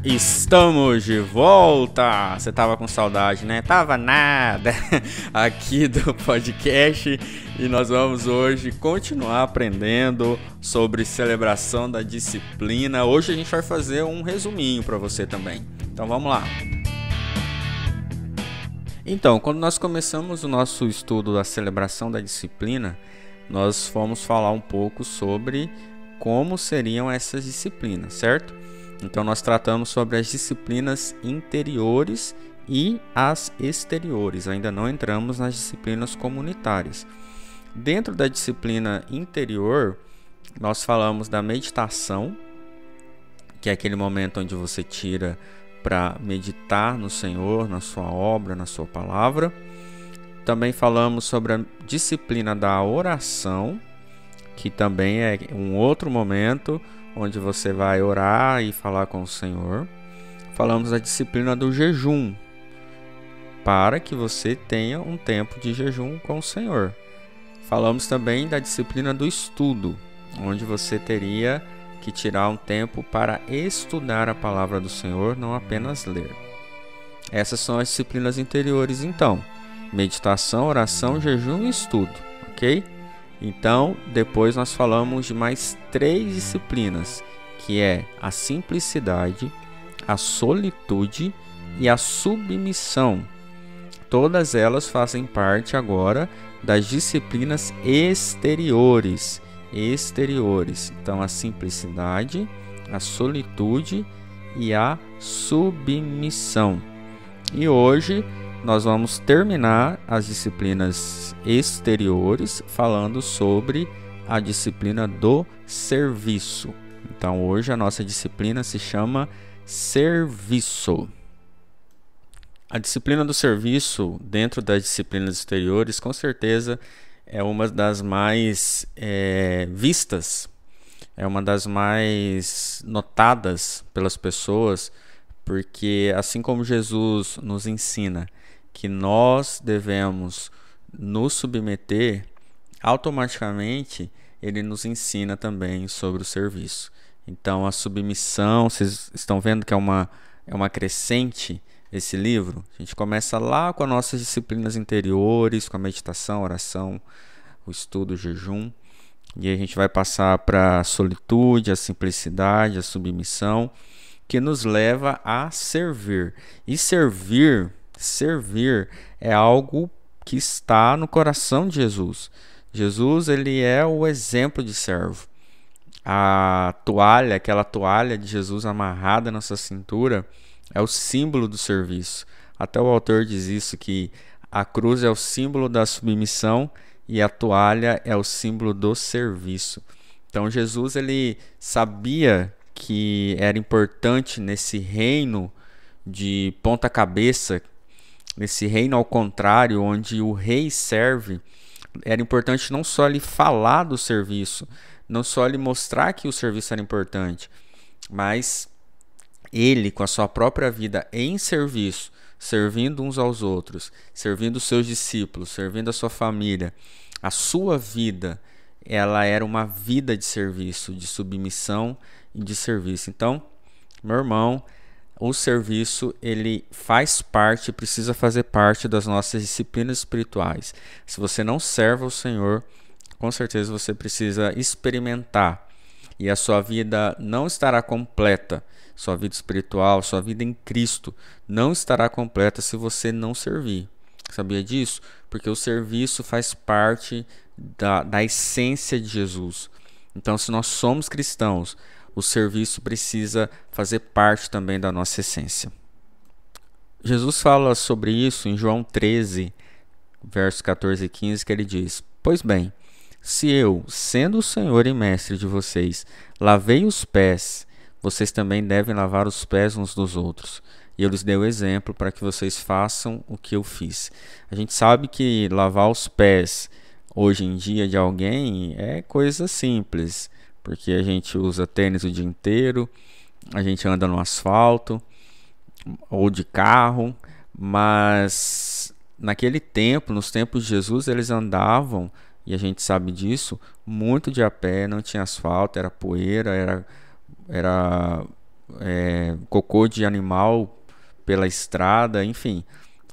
Estamos de volta! Você tava com saudade, né? Tava nada aqui do podcast e nós vamos hoje continuar aprendendo sobre celebração da disciplina. Hoje a gente vai fazer um resuminho para você também. Então vamos lá! Então, quando nós começamos o nosso estudo da celebração da disciplina, nós fomos falar um pouco sobre como seriam essas disciplinas, certo? Então nós tratamos sobre as disciplinas interiores e as exteriores, ainda não entramos nas disciplinas comunitárias. Dentro da disciplina interior, nós falamos da meditação, que é aquele momento onde você tira para meditar no Senhor, na sua obra, na sua palavra. Também falamos sobre a disciplina da oração, que também é um outro momento onde você vai orar e falar com o Senhor. Falamos da disciplina do jejum, para que você tenha um tempo de jejum com o Senhor. Falamos também da disciplina do estudo, onde você teria que tirar um tempo para estudar a palavra do Senhor, não apenas ler. Essas são as disciplinas interiores, então. Meditação, oração, jejum e estudo, ok? Então, depois nós falamos de mais 3 disciplinas, que é a simplicidade, a solitude e a submissão. Todas elas fazem parte agora das disciplinas exteriores. Então, a simplicidade, a solitude e a submissão. E hoje nós vamos terminar as disciplinas exteriores falando sobre a disciplina do serviço. Então, hoje a nossa disciplina se chama serviço. A disciplina do serviço, dentro das disciplinas exteriores, com certeza é uma das mais vistas, é uma das mais notadas pelas pessoas, porque assim como Jesus nos ensina que nós devemos nos submeter, automaticamente ele nos ensina também sobre o serviço. Então a submissão, vocês estão vendo que é uma crescente esse livro? A gente começa lá com as nossas disciplinas interiores, com a meditação, a oração, o estudo, o jejum, e a gente vai passar para a solitude, a simplicidade, a submissão, que nos leva a servir. E servir é algo que está no coração de Jesus. Jesus, ele é o exemplo de servo. A toalha, aquela toalha de Jesus amarrada na sua cintura, é o símbolo do serviço. Até o autor diz isso, que a cruz é o símbolo da submissão e a toalha é o símbolo do serviço. Então Jesus, ele sabia que era importante nesse reino de ponta cabeça, nesse reino ao contrário, onde o rei serve, era importante não só ele falar do serviço, não só ele mostrar que o serviço era importante, mas ele, com a sua própria vida em serviço, servindo uns aos outros, servindo os seus discípulos, servindo a sua família, a sua vida, ela era uma vida de serviço, de submissão e de serviço. Então, meu irmão, o serviço, ele faz parte, precisa fazer parte das nossas disciplinas espirituais. Se você não serve ao Senhor, com certeza você precisa experimentar. E a sua vida não estará completa. Sua vida espiritual, sua vida em Cristo não estará completa se você não servir. Sabia disso? Porque o serviço faz parte da essência de Jesus. Então, se nós somos cristãos, o serviço precisa fazer parte também da nossa essência. Jesus fala sobre isso em João 13, versos 14 e 15, que ele diz: Pois bem, se eu, sendo o Senhor e Mestre de vocês, lavei os pés, vocês também devem lavar os pés uns dos outros. E eu lhes dei o exemplo para que vocês façam o que eu fiz. A gente sabe que lavar os pés hoje em dia de alguém é coisa simples, porque a gente usa tênis o dia inteiro, a gente anda no asfalto ou de carro, mas naquele tempo, nos tempos de Jesus, eles andavam, e a gente sabe disso, muito de a pé, não tinha asfalto, era poeira, era cocô de animal pela estrada, enfim.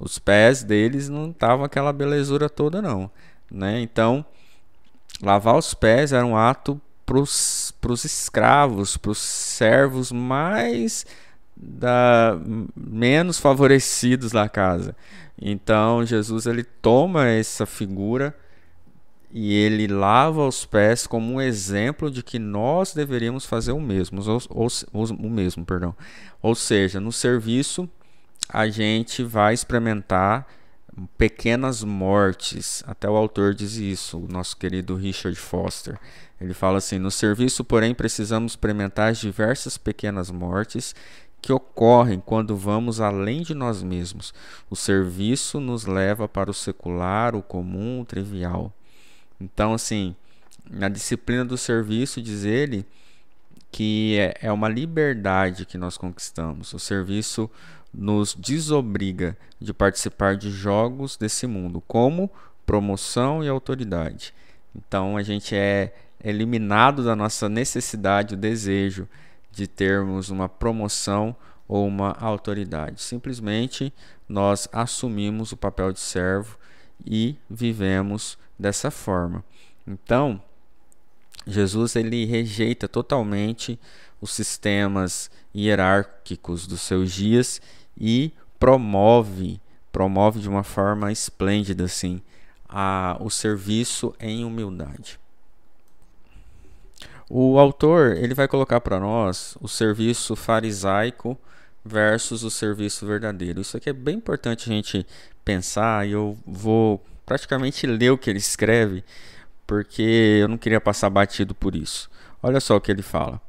Os pés deles não estavam aquela belezura toda não, né? Então, lavar os pés era um ato para os escravos, para os servos menos favorecidos da casa. Então Jesus ele toma essa figura e ele lava os pés como um exemplo de que nós deveríamos fazer o mesmo, perdão. Ou seja, no serviço a gente vai experimentar pequenas mortes. Até o autor diz isso, o nosso querido Richard Foster. Ele fala assim: no serviço, porém, precisamos experimentar as diversas pequenas mortes que ocorrem quando vamos além de nós mesmos. O serviço nos leva para o secular, o comum, o trivial. Então, assim, na disciplina do serviço, diz ele que é uma liberdade que nós conquistamos. O serviço nos desobriga de participar de jogos desse mundo, como promoção e autoridade. Então, a gente é eliminado da nossa necessidade, o desejo de termos uma promoção ou uma autoridade. Simplesmente nós assumimos o papel de servo e vivemos dessa forma. Então, Jesus ele rejeita totalmente os sistemas hierárquicos dos seus dias e promove de uma forma esplêndida assim o serviço em humildade. O autor ele vai colocar para nós o serviço farisaico versus o serviço verdadeiro. Isso aqui é bem importante a gente pensar, e eu vou praticamente ler o que ele escreve, porque eu não queria passar batido por isso. Olha só o que ele fala: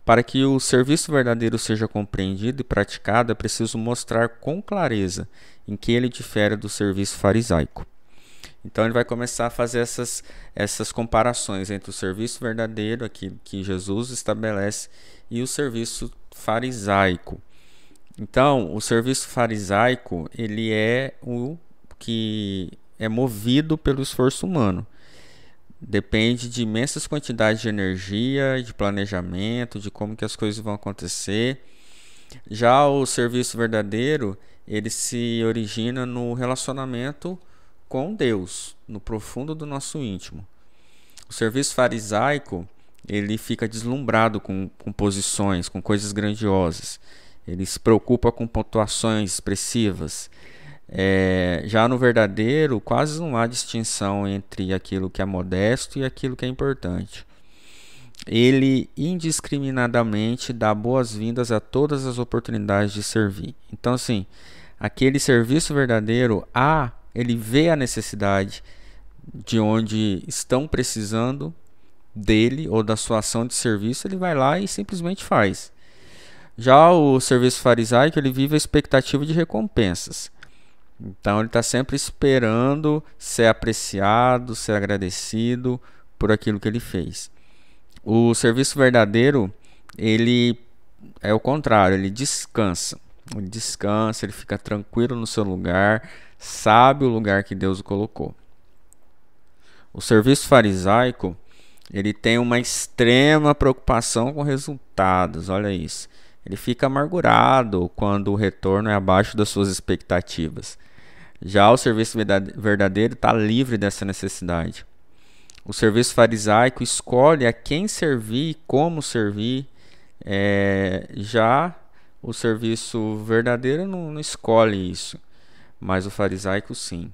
para que o serviço verdadeiro seja compreendido e praticado, é preciso mostrar com clareza em que ele difere do serviço farisaico. Então ele vai começar a fazer essas comparações entre o serviço verdadeiro, aquilo que Jesus estabelece, e o serviço farisaico. Então, o serviço farisaico ele é o que é movido pelo esforço humano. Depende de imensas quantidades de energia, de planejamento, de como que as coisas vão acontecer. Já o serviço verdadeiro, ele se origina no relacionamento com Deus, no profundo do nosso íntimo. O serviço farisaico, ele fica deslumbrado com posições, com coisas grandiosas. Ele se preocupa com pontuações expressivas. Já no verdadeiro, quase não há distinção entre aquilo que é modesto e aquilo que é importante. Ele indiscriminadamente dá boas-vindas a todas as oportunidades de servir. Então, assim, aquele serviço verdadeiro, ele vê a necessidade de onde estão precisando dele ou da sua ação de serviço, ele vai lá e simplesmente faz. Já o serviço farisaico, ele vive a expectativa de recompensas. Então, ele está sempre esperando ser apreciado, ser agradecido por aquilo que ele fez. O serviço verdadeiro, ele é o contrário, ele descansa. Ele fica tranquilo no seu lugar, sabe o lugar que Deus o colocou. O serviço farisaico, ele tem uma extrema preocupação com resultados, olha isso. Ele fica amargurado quando o retorno é abaixo das suas expectativas. Já o serviço verdadeiro está livre dessa necessidade. O serviço farisaico escolhe a quem servir e como servir. Já o serviço verdadeiro não escolhe isso, mas o farisaico sim.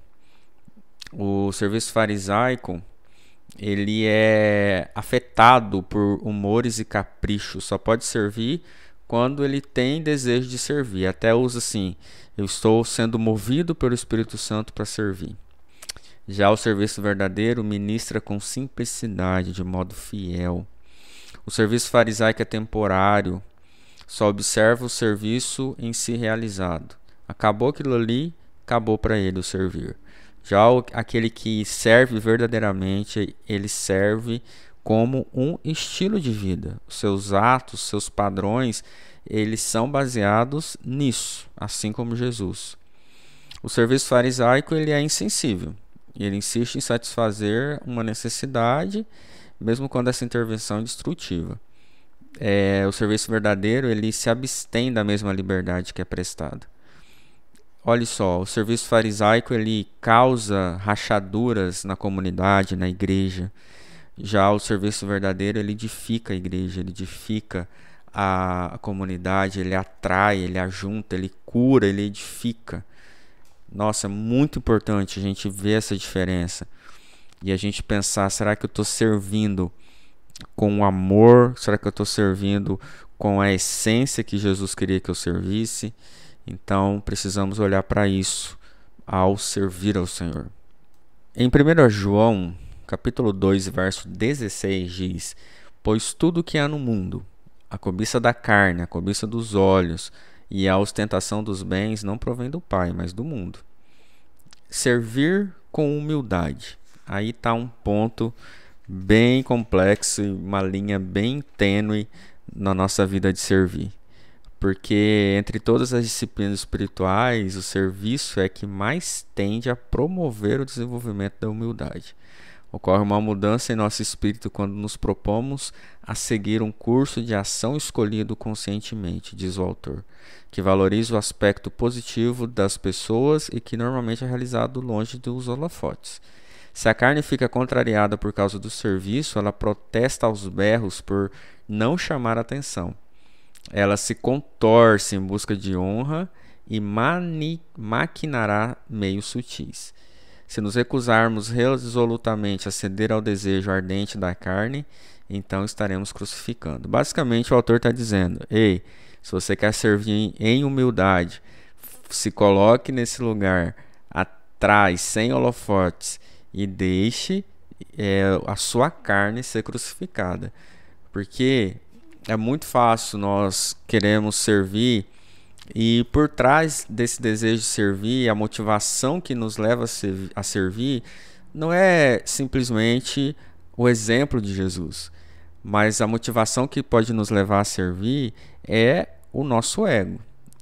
O serviço farisaico, ele é afetado por humores e caprichos, só pode servir quando ele tem desejo de servir. Até usa assim: eu estou sendo movido pelo Espírito Santo para servir. Já o serviço verdadeiro ministra com simplicidade, de modo fiel. O serviço farisaico é temporário, só observa o serviço em si realizado. Acabou aquilo ali, acabou para ele o servir. Já aquele que serve verdadeiramente, ele serve como um estilo de vida. Os seus atos, seus padrões, eles são baseados nisso, assim como Jesus. O serviço farisaico, ele é insensível. Ele insiste em satisfazer uma necessidade, mesmo quando essa intervenção é destrutiva. o serviço verdadeiro, ele se abstém da mesma liberdade que é prestada. Olha só, o serviço farisaico ele causa rachaduras na comunidade, na igreja. Já o serviço verdadeiro ele edifica a igreja, ele edifica a comunidade, ele atrai, ele ajunta, ele cura, ele edifica. Nossa, é muito importante a gente ver essa diferença e a gente pensar, será que eu estou servindo com amor? Será que eu estou servindo com a essência que Jesus queria que eu servisse? Então, precisamos olhar para isso ao servir ao Senhor. Em 1 João, capítulo 2, verso 16, diz: Pois tudo que há no mundo, a cobiça da carne, a cobiça dos olhos e a ostentação dos bens não provém do Pai, mas do mundo. Servir com humildade. Aí está um ponto bem complexo e uma linha bem tênue na nossa vida de servir. Porque entre todas as disciplinas espirituais, o serviço é que mais tende a promover o desenvolvimento da humildade. Ocorre uma mudança em nosso espírito quando nos propomos a seguir um curso de ação escolhido conscientemente, diz o autor, que valoriza o aspecto positivo das pessoas e que normalmente é realizado longe dos holofotes. Se a carne fica contrariada por causa do serviço, ela protesta aos berros por não chamar atenção. Ela se contorce em busca de honra e maquinará meios sutis. Se nos recusarmos resolutamente a ceder ao desejo ardente da carne, então estaremos crucificando. Basicamente, o autor está dizendo: ei, se você quer servir em humildade, se coloque nesse lugar atrás, sem holofotes, e deixe a sua carne ser crucificada. Porque é muito fácil nós queremos servir e por trás desse desejo de servir, a motivação que nos leva a servir não é simplesmente o exemplo de Jesus, mas a motivação que pode nos levar a servir é o nosso ego,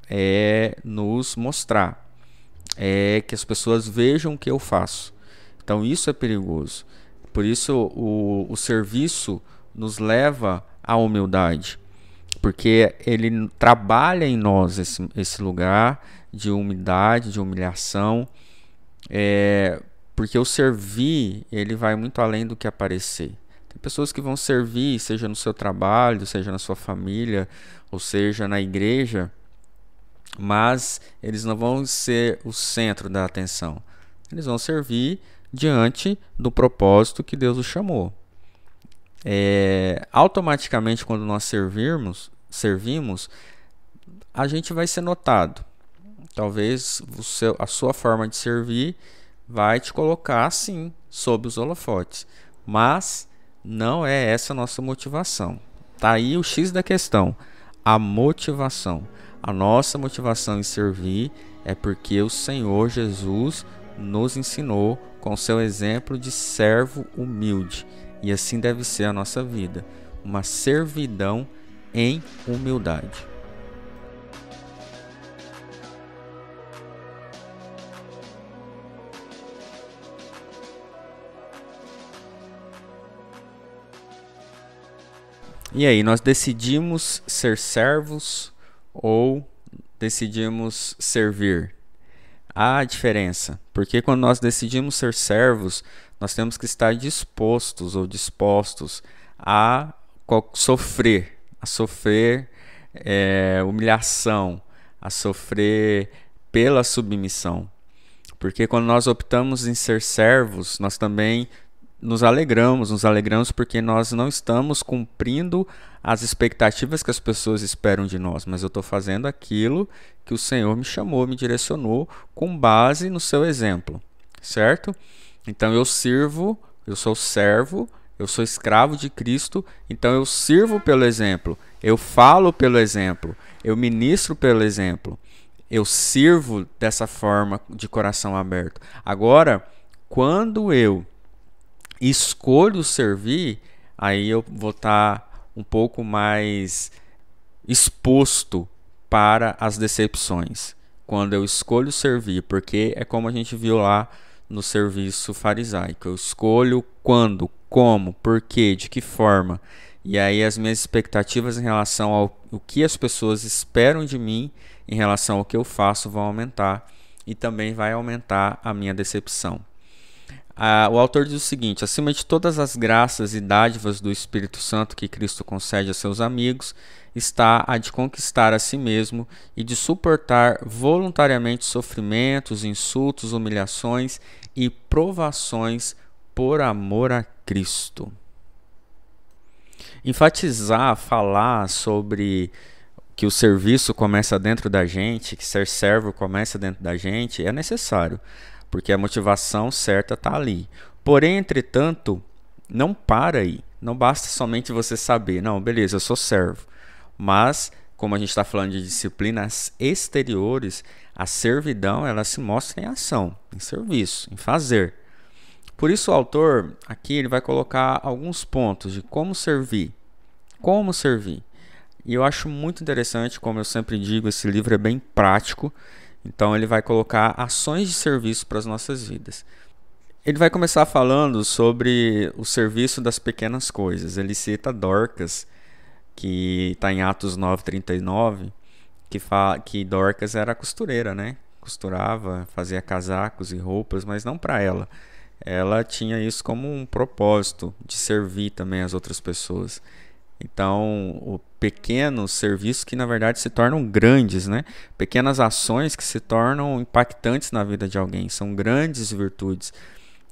é nos mostrar, é que as pessoas vejam o que eu faço. Então isso é perigoso. Por isso o serviço nos leva à humildade, porque ele trabalha em nós esse lugar de humildade, de humilhação, porque o servir ele vai muito além do que aparecer. Tem pessoas que vão servir, seja no seu trabalho, seja na sua família, ou seja na igreja, mas eles não vão ser o centro da atenção. Eles vão servir diante do propósito que Deus os chamou. Automaticamente, quando nós servimos, a gente vai ser notado. Talvez a sua forma de servir vai te colocar, sim, sob os holofotes. Mas não é essa a nossa motivação. Tá aí o X da questão. A motivação. A nossa motivação em servir é porque o Senhor Jesus nos ensinou com seu exemplo de servo humilde. E assim deve ser a nossa vida. Uma servidão em humildade. E aí, nós decidimos ser servos ou decidimos servir? Há diferença, porque quando nós decidimos ser servos, nós temos que estar dispostos ou dispostos a sofrer humilhação, a sofrer pela submissão. Porque quando nós optamos em ser servos, nós também nos alegramos porque nós não estamos cumprindo as expectativas que as pessoas esperam de nós, mas eu estou fazendo aquilo que o Senhor me chamou, me direcionou com base no seu exemplo, certo? Então eu sirvo, eu sou servo, eu sou escravo de Cristo, então eu sirvo pelo exemplo, eu falo pelo exemplo, eu ministro pelo exemplo, eu sirvo dessa forma de coração aberto. Agora, quando eu escolho servir, aí eu vou estar um pouco mais exposto para as decepções. Quando eu escolho servir, porque é como a gente viu lá no serviço farisaico. Eu escolho quando, como, por quê, de que forma. E aí as minhas expectativas em relação ao o que as pessoas esperam de mim, em relação ao que eu faço, vão aumentar. E também vai aumentar a minha decepção. O autor diz o seguinte: acima de todas as graças e dádivas do Espírito Santo que Cristo concede a seus amigos, está a de conquistar a si mesmo e de suportar voluntariamente sofrimentos, insultos, humilhações e provações por amor a Cristo. Enfatizar, falar sobre que o serviço começa dentro da gente, que ser servo começa dentro da gente, é necessário, porque a motivação certa está ali. Porém, entretanto, não para aí. Não basta somente você saber, não, beleza, eu sou servo. Mas, como a gente está falando de disciplinas exteriores, a servidão ela se mostra em ação, em serviço, em fazer. Por isso o autor aqui ele vai colocar alguns pontos de como servir. Como servir. E eu acho muito interessante, como eu sempre digo, esse livro é bem prático. Então ele vai colocar ações de serviço para as nossas vidas. Ele vai começar falando sobre o serviço das pequenas coisas. Ele cita Dorcas, que está em Atos 9:39, que fala que Dorcas era costureira, né? Costurava, fazia casacos e roupas, mas não para ela. Ela tinha isso como um propósito de servir também as outras pessoas. Então, o pequenos serviços que na verdade se tornam grandes, né? Pequenas ações que se tornam impactantes na vida de alguém, são grandes virtudes.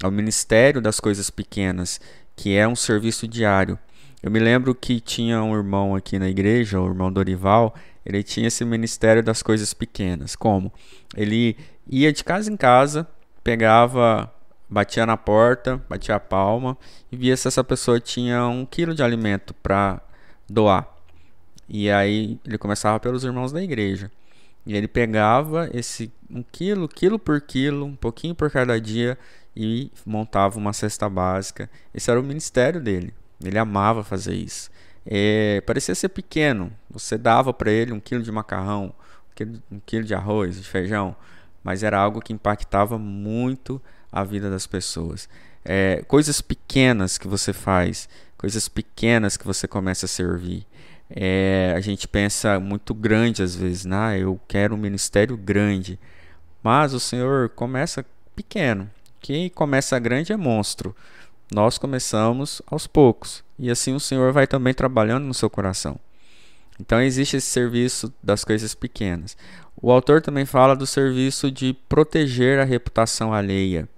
É o ministério das coisas pequenas, que é um serviço diário. Eu me lembro que tinha um irmão aqui na igreja, o irmão Dorival, ele tinha esse ministério das coisas pequenas. Como? Ele ia de casa em casa, pegava, batia na porta, batia a palma e via se essa pessoa tinha 1 quilo de alimento para doar. E aí ele começava pelos irmãos da igreja. E ele pegava esse 1 quilo, quilo por quilo, um pouquinho por cada dia e montava uma cesta básica. Esse era o ministério dele. Ele amava fazer isso. Parecia ser pequeno. Você dava para ele 1 quilo de macarrão, 1 quilo de arroz, de feijão, mas era algo que impactava muito a vida das pessoas. Coisas pequenas que você faz, coisas pequenas que você começa a servir. A gente pensa muito grande às vezes, eu quero um ministério grande, mas o Senhor começa pequeno. Quem começa grande é monstro. Nós começamos aos poucos e assim o Senhor vai também trabalhando no seu coração. Então existe esse serviço das coisas pequenas. O autor também fala do serviço de proteger a reputação alheia.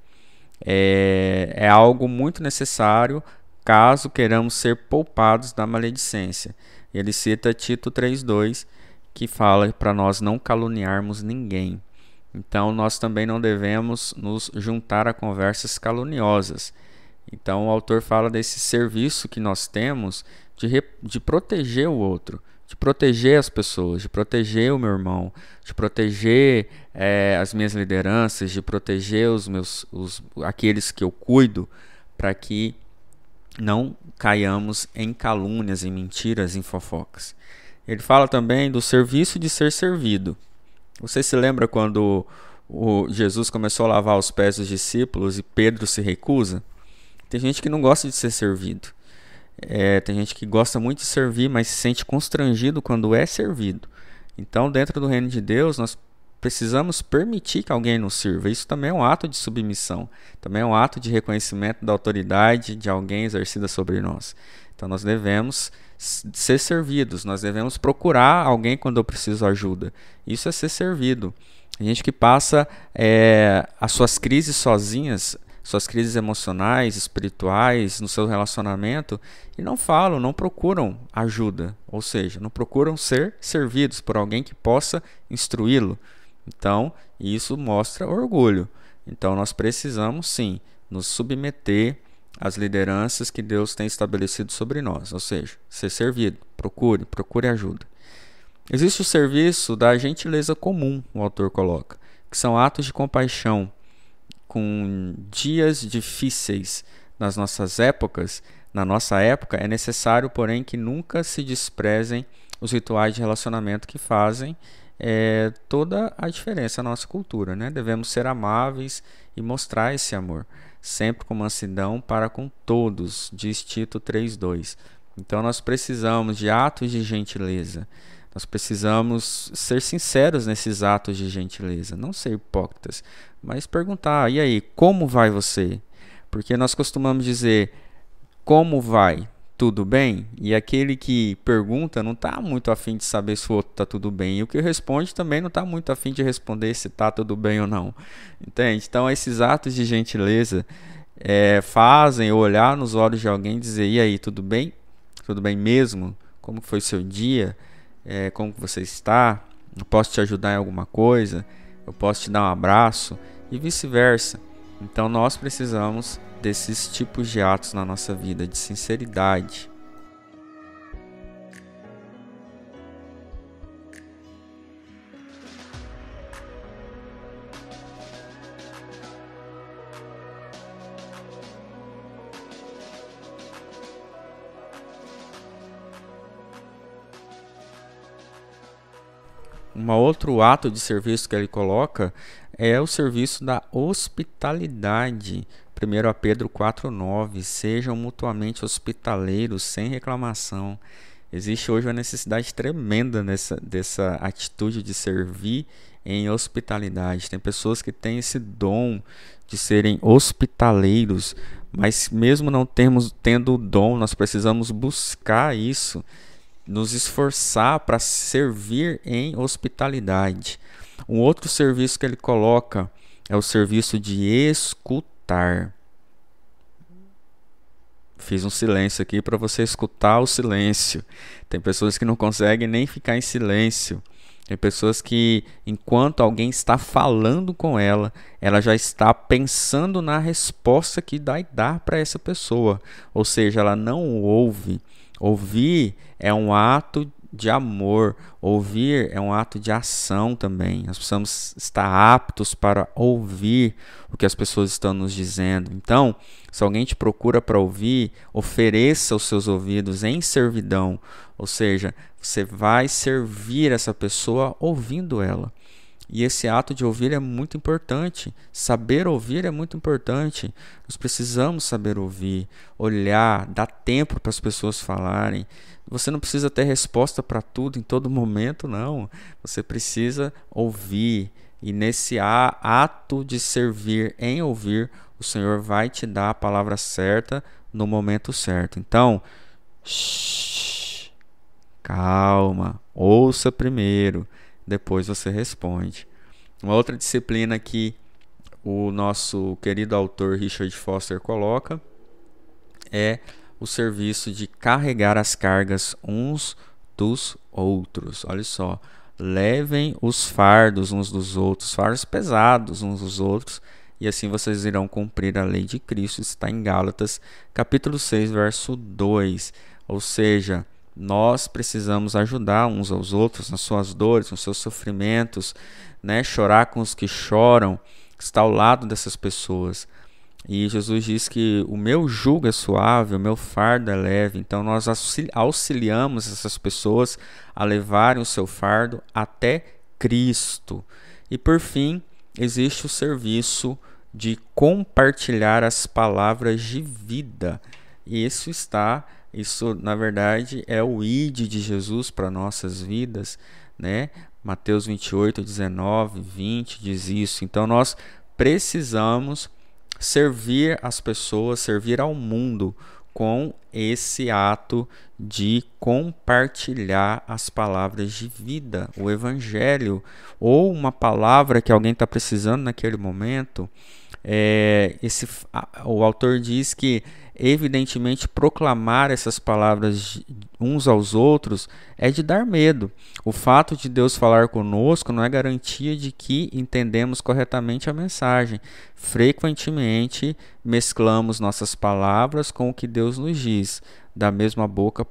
É algo muito necessário caso queiramos ser poupados da maledicência. Ele cita Tito 3:2, que fala para nós não caluniarmos ninguém. Então nós também não devemos nos juntar a conversas caluniosas. Então o autor fala desse serviço que nós temos de proteger o outro, de proteger as pessoas, de proteger o meu irmão, de proteger as minhas lideranças, de proteger aqueles que eu cuido, para que não caiamos em calúnias, em mentiras, em fofocas. Ele fala também do serviço de ser servido. Você se lembra quando Jesus começou a lavar os pés dos discípulos e Pedro se recusa? Tem gente que não gosta de ser servido. Tem gente que gosta muito de servir, mas se sente constrangido quando é servido. Então, dentro do reino de Deus, nós precisamos permitir que alguém nos sirva. Isso também é um ato de submissão. Também é um ato de reconhecimento da autoridade de alguém exercida sobre nós. Então, nós devemos ser servidos. Nós devemos procurar alguém quando eu preciso ajuda. Isso é ser servido. A gente que passa as suas crises sozinhas, suas crises emocionais, espirituais, no seu relacionamento, e não falam, não procuram ajuda, ou seja, não procuram ser servidos por alguém que possa instruí-lo. Então, isso mostra orgulho. Então, nós precisamos, sim, nos submeter às lideranças que Deus tem estabelecido sobre nós, ou seja, ser servido, procure ajuda. Existe o serviço da gentileza comum, o autor coloca, que são atos de compaixão, com dias difíceis nas nossas épocas, na nossa época, é necessário, porém, que nunca se desprezem os rituais de relacionamento que fazem toda a diferença na nossa cultura, né? Devemos ser amáveis e mostrar esse amor, sempre com mansidão para com todos, diz Tito 3:2. Então nós precisamos de atos de gentileza. Nós precisamos ser sinceros nesses atos de gentileza, não ser hipócritas, mas perguntar: e aí, como vai você? Porque nós costumamos dizer: como vai? Tudo bem? E aquele que pergunta não está muito afim de saber se o outro está tudo bem. E o que responde também não está muito afim de responder se está tudo bem ou não. Entende? Então, esses atos de gentileza fazem eu olhar nos olhos de alguém e dizer: e aí, tudo bem? Tudo bem mesmo? Como foi o seu dia? Como você está? Eu posso te ajudar em alguma coisa? Eu posso te dar um abraço? E vice-versa. Então nós precisamos desses tipos de atos na nossa vida, de sinceridade. Um outro ato de serviço que ele coloca é o serviço da hospitalidade. 1 Pedro 4,9: sejam mutuamente hospitaleiros sem reclamação. Existe hoje uma necessidade tremenda dessa atitude de servir em hospitalidade. Tem pessoas que têm esse dom de serem hospitaleiros, mas mesmo não tendo o dom, nós precisamos buscar isso, nos esforçar para servir em hospitalidade. Um outro serviço que ele coloca é o serviço de escutar. Fiz um silêncio aqui para você escutar o silêncio. Tem pessoas que não conseguem nem ficar em silêncio. Tem pessoas que, enquanto alguém está falando com ela, ela já está pensando na resposta que vai dar para essa pessoa. Ou seja, ela não ouve. Ouvir é um ato de amor. Ouvir é um ato de ação também. Nós precisamos estar aptos para ouvir o que as pessoas estão nos dizendo. Então, se alguém te procura para ouvir, ofereça os seus ouvidos em servidão. Ou seja, você vai servir essa pessoa ouvindo ela. E esse ato de ouvir é muito importante. Saber ouvir é muito importante. Nós precisamos saber ouvir, olhar, dar tempo para as pessoas falarem. Você não precisa ter resposta para tudo em todo momento, não. Você precisa ouvir. E nesse ato de servir em ouvir, o Senhor vai te dar a palavra certa no momento certo. Então, calma, ouça primeiro, depois você responde. Uma outra disciplina que o nosso querido autor Richard Foster coloca é o serviço de carregar as cargas uns dos outros. Olha só, levem os fardos uns dos outros, fardos pesados uns dos outros, e assim vocês irão cumprir a lei de Cristo. Isso está em Gálatas, capítulo 6, verso 2. Ou seja, nós precisamos ajudar uns aos outros nas suas dores, nos seus sofrimentos, né? Chorar com os que choram, estar ao lado dessas pessoas. E Jesus diz que o meu jugo é suave, o meu fardo é leve. Então nós auxiliamos essas pessoas a levarem o seu fardo até Cristo. E por fim, existe o serviço de compartilhar as palavras de vida. E isso na verdade é o ID de Jesus para nossas vidas, né? Mateus 28, 19, 20 diz isso. Então nós precisamos servir as pessoas, servir ao mundo com esse ato de compartilhar as palavras de vida, o evangelho, ou uma palavra que alguém está precisando naquele momento. O autor diz que, evidentemente, proclamar essas palavras uns aos outros é de dar medo. O fato de Deus falar conosco não é garantia de que entendemos corretamente a mensagem. Frequentemente mesclamos nossas palavras com o que Deus nos diz. Da mesma boca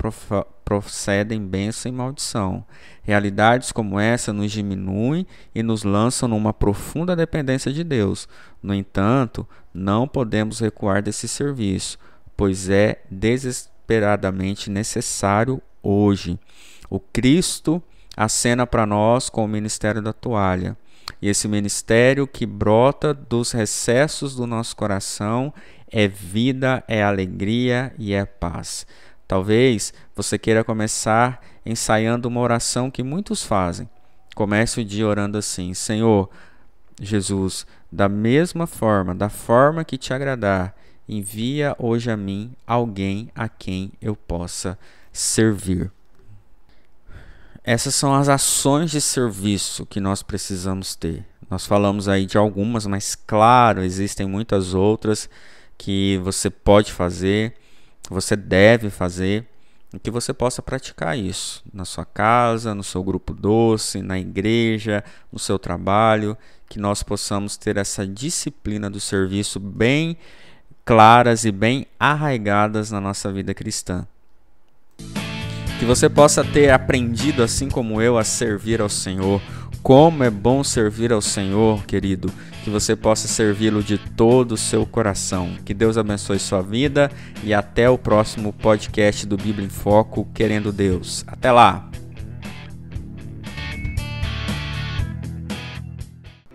procedem bênção e maldição. Realidades como essa nos diminuem e nos lançam numa profunda dependência de Deus. No entanto, não podemos recuar desse serviço, pois é desesperadamente necessário hoje. O Cristo acena para nós com o ministério da toalha. E esse ministério que brota dos recessos do nosso coração é vida, é alegria e é paz. Talvez você queira começar ensaiando uma oração que muitos fazem. Comece o dia orando assim: Senhor Jesus, da mesma forma, da forma que te agradar, envia hoje a mim alguém a quem eu possa servir. Essas são as ações de serviço que nós precisamos ter. Nós falamos aí de algumas, mas claro, existem muitas outras que você pode fazer, você deve fazer, e que você possa praticar isso na sua casa, no seu grupo doce, na igreja, no seu trabalho, que nós possamos ter essa disciplina do serviço bem claras e bem arraigadas na nossa vida cristã. Que você possa ter aprendido, assim como eu, a servir ao Senhor. Como é bom servir ao Senhor, querido. Que você possa servi-lo de todo o seu coração. Que Deus abençoe sua vida e até o próximo podcast do Bíblia em Foco, querendo Deus. Até lá!